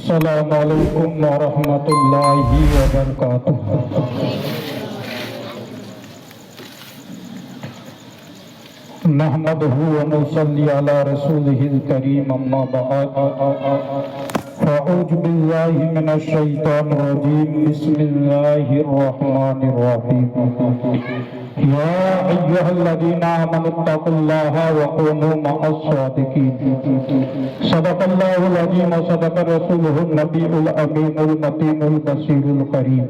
अस्सलामु अलैकुम वरहमतुल्लाहि वबरकातुहू। नहमदुहु व नुसल्ली अला रसूलिहिल करीम, अम्मा बअद। अऊज़ु बिल्लाहि मिनश शैतानिर रजीम, बिस्मिल्लाहिर रहमानिर रहीम। या अय्युहल्लज़ीना आमनुत्तकुल्लाहा व कूनू मअस सादिकीन। सदक़ल्लाहुल अज़ीम व सदक़ रसूलुहुन नबियुल अमीनुल मतीनुल बशीरुल करीम।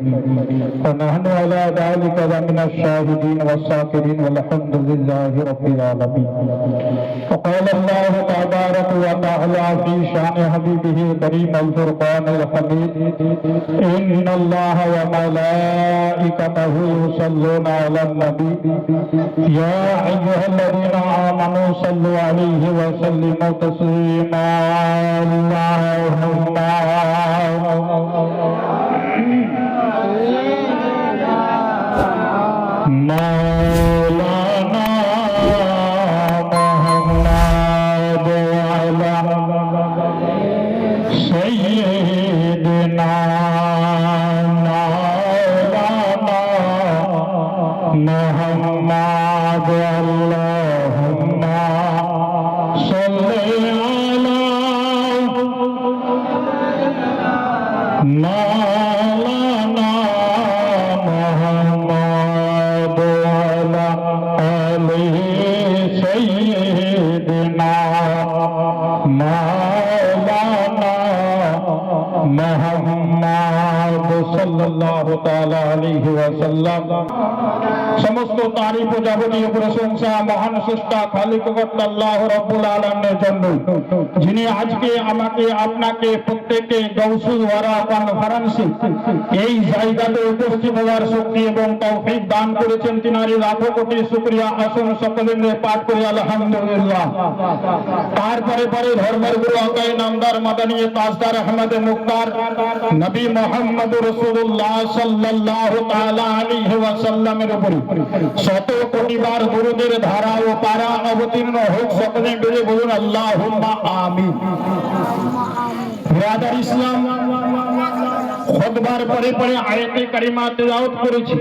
व नहनु अला ज़ालिका लमिनश शाहिदीन वश्शाकिरीन वल्हम्दुलिल्लाहि रब्बिल आलमीन। फ़क़ाल अल्लाहु तबारक व तआला फ़ी शान हबीबिहिल करीम अल फ़ुरक़ानिल हमीद, इन्नल्लाहा व मलाइकतहु युसल्लूना अलन नबी, या अय्युहल्लज़ीना आमनू सल्लु अलैहि व सल्लिमू तस्लीमा। अल्लाहुम्मा मौलाना मुहम्मद अला सय्यिदना मौलाना मुहम्मद, अल्लाहुम्मा सल्ली अला मौलाना मुहम्मद अला आलि सय्यिदना मौलाना मुहम्मद सल्लल्लाहु ताला अलैहि वसल्लम। समस्त तारीफ ও যাবতীয় প্রশংসা মহান স্রষ্টা খালিক আল্লাহ রাব্বুল আলামিনের জন্য, যিনি আজকে আমাকে আপনাকে প্রত্যেককে গৌসুল ওয়ারা কনফারেন্সে এই জায়গাতে উপস্থিত হওয়ার শক্তি এবং তৌফিক দান করেছেন। তিনারই লাখো কোটি শুকরিয়া। আসুন সকলে মিলে পাঠ করি আলহামদুলিল্লাহ। তারপরে পরে ধর্মের গুরু আকাই নামদার মাদানী তাজদার আহমদ মুখতার নবী মুহাম্মদ রাসূলুল্লাহ সাল্লাল্লাহু তাআলা আলাইহি ওয়াসাল্লামের উপরে শত কোটিবার দুরূদের ধারা ও পারা অবতীর্ণ হোক। সকলে মিলে বলুন আল্লাহুম্মা আমিন। বিরাদার ইসলাম, খুতবার পরে পরে আয়াতে কারিমা তেলাওয়াত করেছি।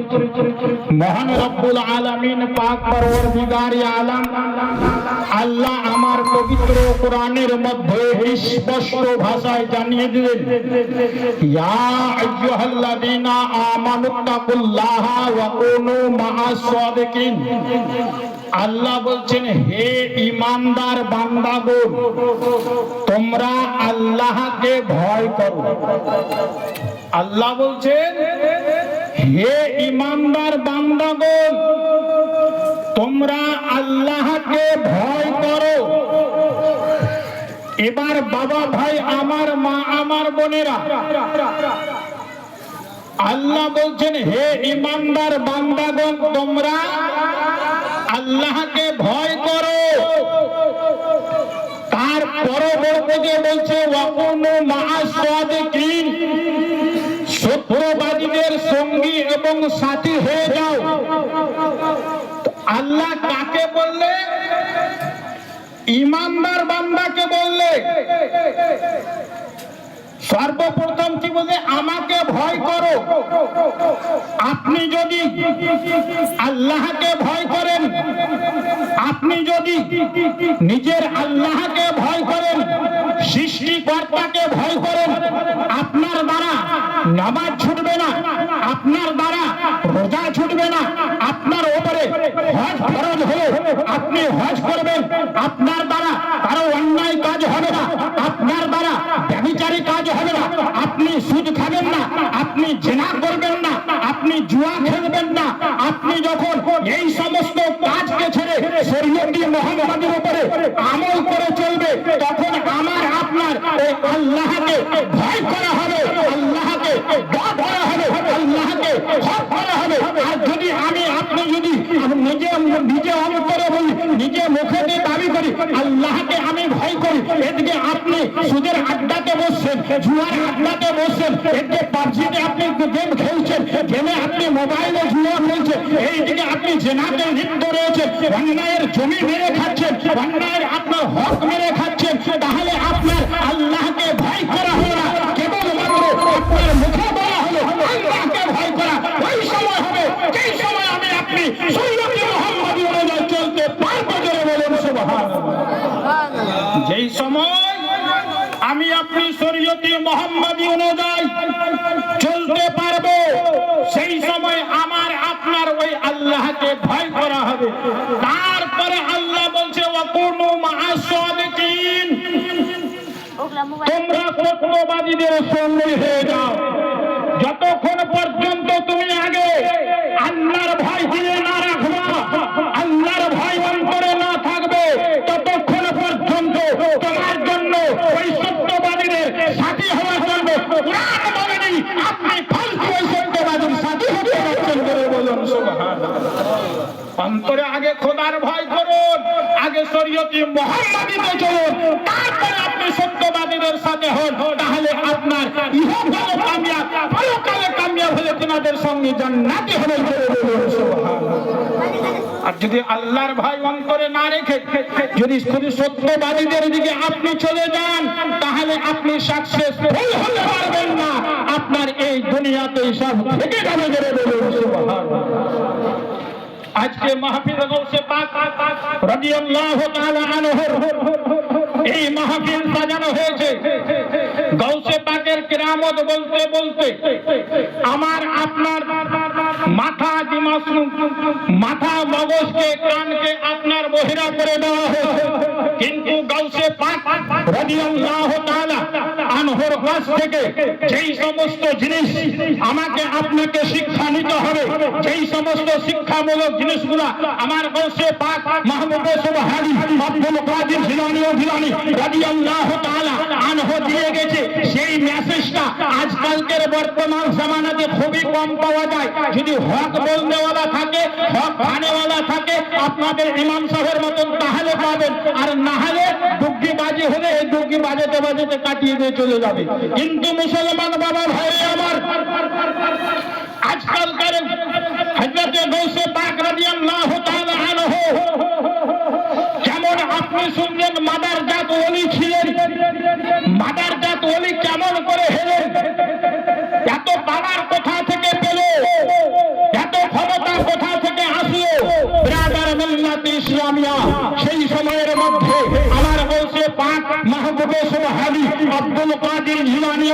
মহান রব্বুল আলামিন পাক পরওয়ারদিগারে আলাম আল্লাহ আমার পবিত্র কোরআনের মধ্যে স্পষ্ট ভাষায় জানিয়ে দিলেন, ইয়া আইয়ুহাল্লাযীনা আমানুত্তাকুল্লাহা ওয়া কুনু মাআস সাদিকিন। আল্লাহ বলছেন, হে ঈমানদার বান্দাগণ, তোমরা আল্লাহকে ভয় করো। আল্লাহ বলছেন, হে ঈমানদার বান্দাগণ, তোমরা আল্লাহকে ভয় করো। এবার বাবা ভাই আমার, মা আমার, বোনেরা, আল্লাহ বলছেন, হে ঈমানদার বান্দাগণ, তোমরা আল্লাহকে ভয় করো। তার পরবর্তীতে বলছে, ওয়া কুনু মাআস সাদিকিন, সত্যবাদীদের সঙ্গী এবং সাথী হয়ে যাও। আল্লাহ কাকে বললে? ঈমানদার বান্দাকে বললে। সর্বপ্রথম কি বলছে? আমাকে ভয় করো। আপনি যদি আল্লাহকে ভয় করেন, আপনি যদি নিজের আল্লাহকে ভয় করেন, সৃষ্টিকর্তাকে ভয় করেন, আপনার দ্বারা নামাজ ছুটবে না, আপনার দ্বারা রোজা ছুটবে না, আপনার উপরে হজ ফরজ হলে আপনি হজ করবেন, আপনার দ্বারা কারো অন্যায় কাজ হবে না, আপনার দ্বারা ব্যভিচারী কাজ হবে না, আপনি সুদ খাবেন না, আপনি জিনা করবেন না, আপনি জুয়া খেলবেন না। আপনি যখন এই সমস্ত কাজকে ছেড়ে শরীয়তি মুহাম্মাদের উপরে আমল করে চলবে, তখন আমার আপনার ওই আল্লাহকে ভয় করা হবে, আল্লাহকে ভয় করা হবে, আল্লাহকে ভয় করা হবে। আর যদি আমি আপনি যদি নিজে নিজে অন্তরে বলি, নিজে মুখে দিয়ে দাবি করি আল্লাহকে আমি ভয় করি, এদিকে আপনি সুদের আড্ডাতে বসছেন, জুয়ার আড্ডাতে বসছেন, এদিকে পাবজিতে আপনি গেম খেলছেন, গেমে আপনি মোবাইলে জুয়া খেলছেন, এইদিকে আপনি জেনাতে লিপ্ত রয়েছেন, অন্যায়ের জমি মেরে খাচ্ছেন, অন্যায়ের আপনার হক মেরে খাচ্ছেন, তাহলে আপনার আল্লাহকে ভয় করা হবে না। কেবল যেই সময় আমি আপনি শরীয়তে মুহাম্মাদি অনুযায়ী চলতে পারবো, সেই সময় আমার আপনার ওই আল্লাহকে ভয় করা হবে। তারপরে আল্লাহ বলছে ওয়াকুনু মা'আস সাদিকিন, তোমরা সত্যবাদীদের সঙ্গে হয়ে যাও। যতক্ষণ পর্যন্ত তুমি আগে আল্লাহর ভয় দিয়ে না রাখবা, আল্লাহর ভয় অন্তরে না থাকবে, ততক্ষণ পর্যন্ত তোমার জন্য ওই সত্যবাদীদের সাথী হওয়ার জন্য কোরআন বলেনি আপনি ফালতু ওই সত্যবাদীর সাথী হতে পারছেন বলে বলুন সুবহানাল্লাহ। অন্তরে আগে খোদার ভয় করুন, আগে শরীয়তে মুহাম্মাদিতে চলুন, তারপরে আপনি সত্যবাদীদের সাথে হন। তাহলে আপনার ইহকালে কামিয়াব, পরকালে কামিয়াব হলে তোমাদের সঙ্গে জান্নাতে হবে বলে বলুন সুবহানাল্লাহ। আর যদি আল্লাহর ভয় অন্তরে না রেখে যদি শুধু সত্যবাদীদের দিকে আপনি চলে যান, তাহলে আপনি সাকসেসফুল হতে পারবেন না। আপনার এই দুনিয়াতে সব থেকে যাবে বলে বলুন সুবহানাল্লাহ। আজকে মাহফিল গাউসে পাক রাদিয়াল্লাহু তাআলা আনহু এই মাহফিল সাজানো হয়েছে। গাউসে পাকের কিরামত বলতে বলতে আমার আপনার মাথা দিমাগ, মাথা মগজকে কানকে আপনার বহিরা করে দেওয়া হয়েছে। কিন্তু গাউসে পাক রাদিয়াল্লাহু তাআলা আনহুর কাছ থেকে যেই সমস্ত জিনিস আমাকে আপনাকে শিক্ষা নিতে হবে, যেই সমস্ত শিক্ষামূলক জিনিসগুলো আমার গাউসে পাক মাহবুবে সুবহানি আব্দুল কাদের জিলানী রাদিয়াল্লাহু তাআলা আনহু দিয়ে গেছে, সেই মেসেজটা আজকালকের বর্তমান জামানাতে খুবই কম পাওয়া যায়। যদি হক বলনেওয়ালা থাকে, হক খানেওয়ালা থাকে আপনাদের ইমাম সাহেবের মতন, তাহলে পাবেন। আর না হলে দুগ্গিবাজি হলে এই দুগ্গি বাজাতে বাজাতে কাটিয়ে দিয়ে চলে যাবে। কিন্তু মুসলমান বাবা ভাই আমার, আজকালকার হযরতে গাউসে পাক রাদিয়াল্লাহু তাআলা আনহু যেমন আপনি শুনলেন মাদারজাত ওলি ছিলেন, মাদারজাত ওলি কেমন করে হলেন, এত পাওয়ার কোথা থেকে পেল, এত ক্ষমতা কোথা থেকে আসলো? ব্রাদার মিল্লাত ইসলামিয়া সেই সময়ের মধ্যে আমার গাউসে পাক মাহবুবে সুবহানি আব্দুল কাদের জিলানী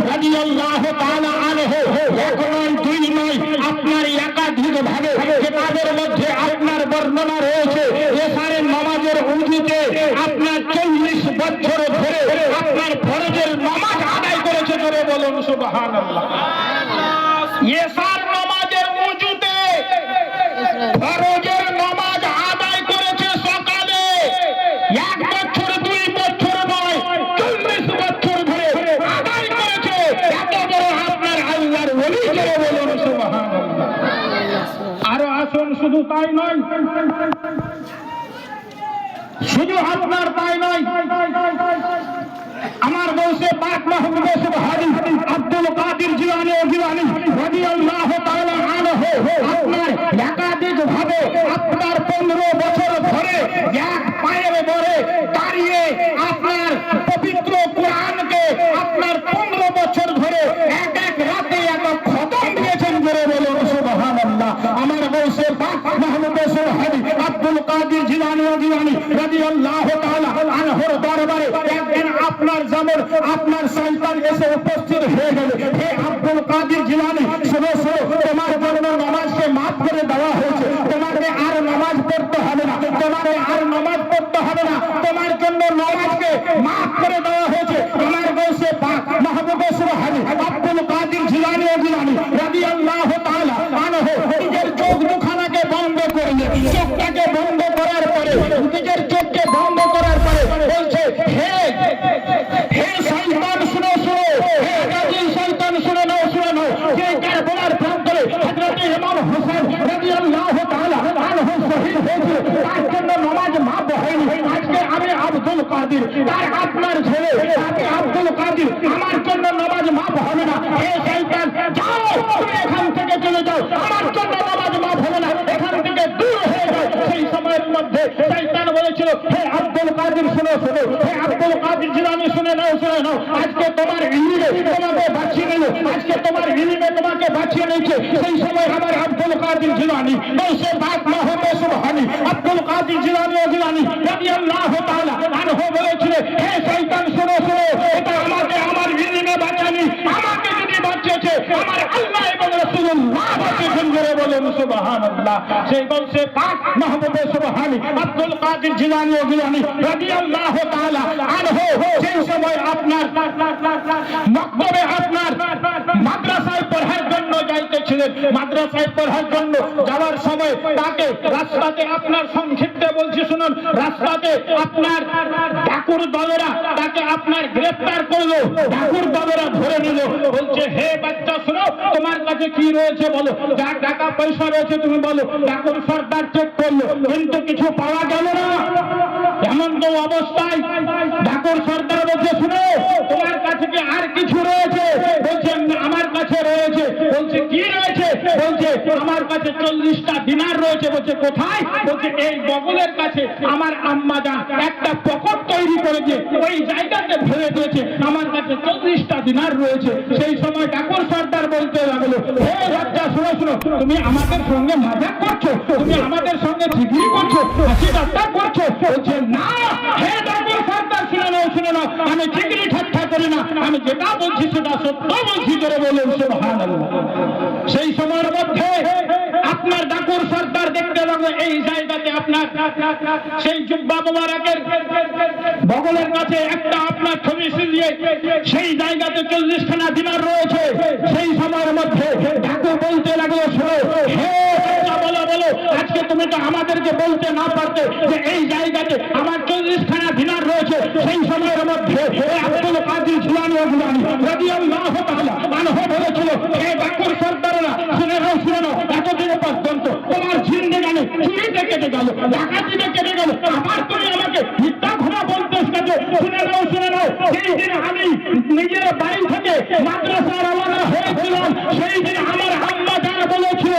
রাদিয়াল্লাহু তাআলা আনহু এক নয় দুই নয় আপনার একাধিক ভাবে কিতাবের মধ্যে আপনার বর্ণনা রয়েছে। এশারের নামাজের উজুতে আপনার 40 বছর ধরে আপনার ফরজের নামাজ আদায় করেছে ধরে বলুন সুবহানাল্লাহ। এশার নামাজের উজুতে ফরজের নামাজ আদায় করেছে সকালে 1 বছর 2 বছর নয় 40 বছর ধরে আদায় করেছে। এত বড় আপনার আল্লাহর ওলি ধরে বলুন সুবহানাল্লাহ। আরো আসুন, শুধু তাই নয়, শুধু আপনার তাই নয়, আমার গাউসে পাক মাহবুবে সুবহানি আব্দুল কাদের জিলানী রাদিয়াল্লাহু তাআলা আনহু আপনার একাধিক ভাবে আপনার 15 বছর ধরে এক পায়ের ধরে দাঁড়িয়ে আপনার পবিত্র কোরআনকে আপনার 15 বছর ধরে এক এক রাতে এক খতম দিয়েছেন বলে বলুন সুবহানাল্লাহ। আমার গাউসে পাক মাহবুবে সুবহানি আব্দুল কাদের জিলানী রাদিয়াল্লাহু তাআলা আনহুর দরবারে একদিন আপনার যেমন আপনার সন্তান এসে উপস্থিত হয়ে গেল, হে আব্দুল কাদের জিলানী, শোনো শোনো, তোমার জন্য নামাজকে মাফ করে দেওয়া হয়েছে, তোমাকে আর নামাজ পড়তে হবে না, তোমাকে আর নামাজ পড়তে হবে না, তোমার জন্য নামাজকে মাফ করে দেওয়া হয়েছে। আমার গাউসে পাক মাহবুবে সুবহানি আব্দুল কাদের জিলানী রাদিয়াল্লাহু তাআলা আনহু নিজের চোখ দুখানাকে বন্ধ করলেন, চোখটাকে বন্ধ করার পরে, নিজের চোখকে বন্ধ করার পরে বলছে, হে হে শয়তান শুনো শুনো, হে গাজী শয়তান শুনে নাও শুনে নাও, যে কারবালার প্রান্তরে হযরত ইমাম হোসেন রাদিয়াল্লাহু তাআলা আনহু শহীদ হয়েছে, তার জন্য নামাজ মাফ হয়নি। আজকে আমি আব্দুল কাদের, তার আপনার ছেলে আমি আব্দুল কাদের, আমার জন্য নামাজ মাফ হবে না। হে শয়তান যাও, তুমি এখান থেকে চলে যাও, আমার জন্য নামাজ মাফ হবে না, এখান থেকে দূর হয়ে যাও। সেই সময়ের মধ্যে শয়তান বলেছিল, হে আব্দুল কাদের কাদের শুনো শুনো, হে আব্দুল কাদের জিলানী শুনে নাও শুনে নাও, আজকে তোমার ইলমে তোমাকে বাঁচিয়ে নিল, আজকে তোমার ইলমে তোমাকে বাঁচিয়ে নিয়েছে। সেই সময় আমার আব্দুল কাদের জিলানী বলছে পাক মাহবুবে সুবহানী আব্দুল কাদের জিলানী রাদিয়াল্লাহু তাআলা আনহু বলেছিলেন, হে শয়তান শুনো শুনো, এটা আমাকে আমার ইলমে বাঁচানি, আমাকে যদি বাঁচিয়েছে আমার আল্লাহ এবং রাসূলুল্লাহ বাঁচিয়েছেন। জোরে বলেন সুবহানাল্লাহ। সেই বলছে পাক মাহবুবে সুবহানী আব্দুল কাদের জিলানী রাদিয়াল্লাহু তাআলা আনহু সেই সময় আপনার মক্তবে আপনার মাদ্রাসায় পড়ার জন্য যাইতেছিলেন। মাদ্রাসায় পড়ার জন্য যাওয়ার সময় তাকে রাস্তাতে আপনার সংক্ষিপ্তে বলছি শুনুন, রাস্তাতে আপনার ডাকুর দলেরা তাকে আপনার গ্রেফতার করলো, ডাকুর দলেরা ধরে নিল। বলছে হে বাচ্চা শুনো, তোমার কাছে কি রয়েছে বলো, যা টাকা পয়সা রয়েছে তুমি বলো। ডাকুর সর্দার চেক করলো কিন্তু কিছু পাওয়া গেল না। এমন তো অবস্থায় ডাকুর সর্দার বলছে শুনো, তোমার কাছে কি আর কিছু রয়েছে? বলছে আমার কাছে রয়েছে। বলছে কি রয়েছে? বলছে আমার কাছে 40টা দিনার রয়েছে। বলছে কোথায়? বলছে এই বগলের কাছে আমার আম্মা জান একটা পকেট তৈরি করে দিয়ে ওই জায়গাতে ভরে দিয়েছে, আমার কাছে 40টা দিনার রয়েছে। সেই সময় ডাকুর সর্দার বলতে লাগলো, হে বাচ্চা শুনো শুনো, তুমি আমাদের সঙ্গে মজাক করছো, তুমি আমাদের সঙ্গে ঝিগড়ি করছো, হাসি ঠাট্টা করছো। বলছে না হে ডাকুর সর্দার শুনে নাও শুনে নাও, আমি ঝিগড়ি ঠাট্টা করি না, আমি যেটা বলছি সেটা সত্য বলছি। করে বলেন সুবহানাল্লাহ। সেই সময়ের মধ্যে আপনার ডাকুর সর্দার দেখতে লাগলো এই জায়গাতে আপনার সেই জুব্বা মোবারকের বগলের কাছে একটা আপনার ছবি সিলিয়ে সেই জায়গাতে 40খানা দিনার রয়েছে। সেই সময়ের মধ্যে ডাকু বলতে লাগলো শোনো, হে বলো বলো, আজকে তুমি তো আমাদেরকে বলতে না পারতে যে এই জায়গাতে আমার 40খানা দিনার রয়েছে। সেই সময়ের মধ্যে আব্দুল কাদের জিলানী রাদিয়াল্লাহু তাআলা আনহু বলেছিল, হে ডাকুর সর্দাররা শুনে নাও শুনে নাও, এতদিন পর্যন্ত তোমার জিন্দেগানি চুরিতে কেটে গেল, ডাকাতিতে কেটে গেল, আবার তুমি আমাকে মিথ্যা কথা বলতে এসেছো। শুনে নাও শুনে নাও, সেই দিন আমি নিজের বাড়ি থেকে মাদ্রাসা রওনা হয়েছিলাম, সেই দিন আমার আম্মা জান বলেছিল,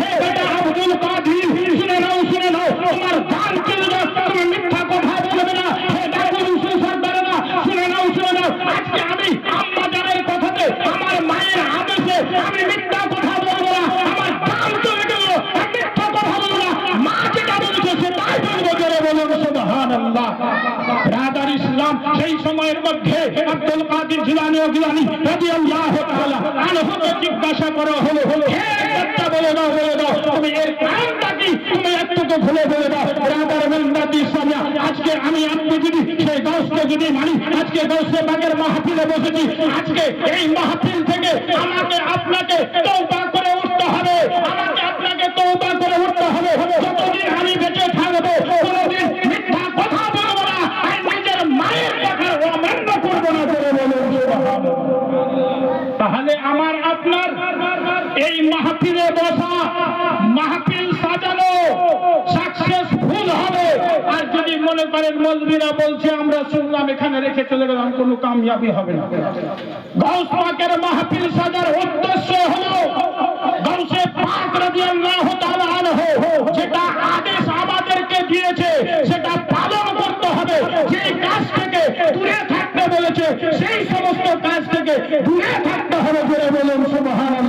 হে বেটা আব্দুল কাদের শুনে নাও শুনে নাও, তোমার জান চলে যাক, তুমি মিথ্যা কথা বলবে না। হে ডাকুর সর্দাররা শুনে নাও শুনে নাও, আজকে আমি আম্মা জানের কথাতে আমার মায়ের আদেশে আমি মিথ্যা কথা বলবো না, আমার জান চলে গেল মিথ্যা কথা বলবো না, মা যেটা বলেছে সেটাই বলবো। জোরে বলুন সুবহানাল্লাহ। রাদার ইসলাম সেই সময়ের মধ্যে আব্দুল কাদের জিলানী রাদিয়াল্লাহু তাআলা আনহুকে জিজ্ঞাসা করা হলো, হে বাচ্চা বলে দাও তুমি এর কারণটা কি, তুমি একটু ভুলে বলে দাও। রাদার মিল্লাত ইসলামিয়া আজকে আমি আপনি যদি সেই গাউসকে যদি মানি, আজকে গাউসে বাগের মাহফিলে বসেছি, আজকে এই মাহফিল থেকে আমাকে আপনাকে তওবা করে উঠতে হবে, আমাকে আপনাকে তওবা করে উঠতে হবে। যতদিন আমি বেঁচে থাকবো কোনোদিন মিথ্যা কথা বলবো না, আর নিজের মায়ের কথা অমান্য করবো না। করে বলুন সুবহানাল্লাহ। তাহলে আমার আপনার এই মাহফিলে বসা, মাহফিল সাজানো সাকসেসফুল হবে। আর যদি মনে করেন মৌলবীরা বলছে আমরা শুনলাম এখানে রেখে চলে গেলাম, কোনো কামিয়াবি হবে না। গাউস পাকের মাহফিল সাজার উদ্দেশ্য হলো গাউসে পাক রাদিয়াল্লাহু তাআলা আনহু যেটা আদেশ আমাদেরকে দিয়েছে সেটা পালন করতে হবে। যে কাজ থেকে দূরে থাকতে বলেছে সেই সমস্ত কাজ থেকে দূরে থাকতে হবে। জোরে বলুন সুবহানাল্লাহ।